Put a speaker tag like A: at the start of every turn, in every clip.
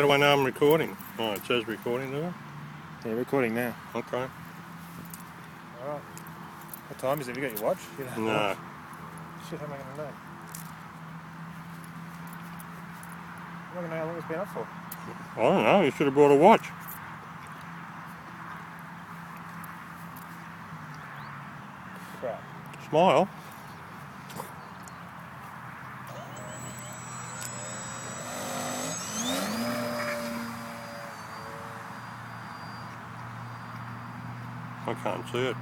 A: How do I know I'm recording? Oh, it says recording, does it?
B: Yeah, recording now.
A: Okay.
B: Alright. What time is it? Have you got your watch? You know,
A: No.
B: watch? Shit, how am I going to know? I'm not going to know how long it's been up for.
A: I don't know. You should have brought a watch.
B: Crap.
A: Smile. I can't see it.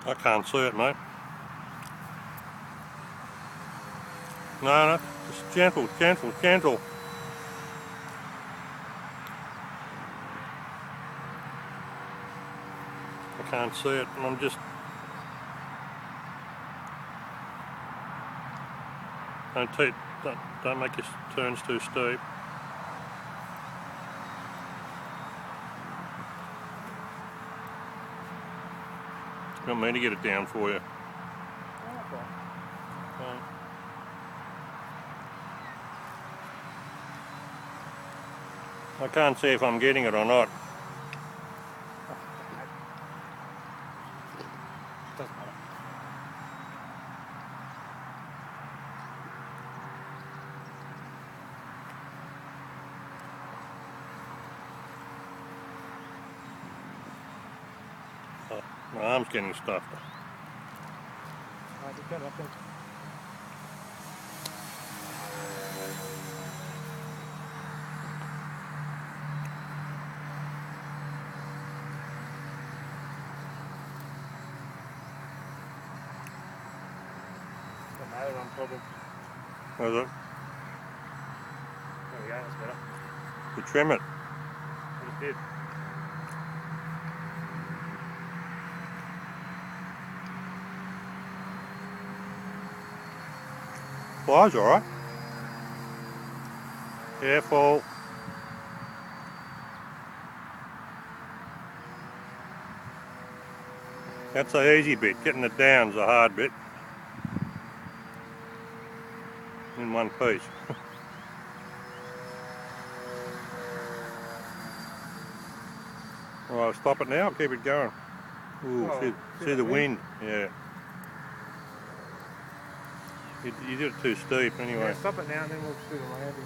A: I can't see it, mate. No, just gentle, gentle, gentle. I can't see it, and I'm just... Don't make your turns too steep. You want me to get it down for you? I can't see if I'm getting it or not.
B: Doesn't matter.
A: Oh, my arm's getting stuffed.
B: Just get it up there. Doesn't matter, I'm probably...
A: Was it?
B: There we go, that's better.
A: You trim it.
B: I just did.
A: Flies alright. Careful. That's the easy bit. Getting it down's the hard bit. In one piece. Alright, stop it now, keep it going. Ooh,
B: Oh,
A: see the wind? Yeah. You did it too steep anyway.
B: Yeah, stop it now and then we'll do the landing.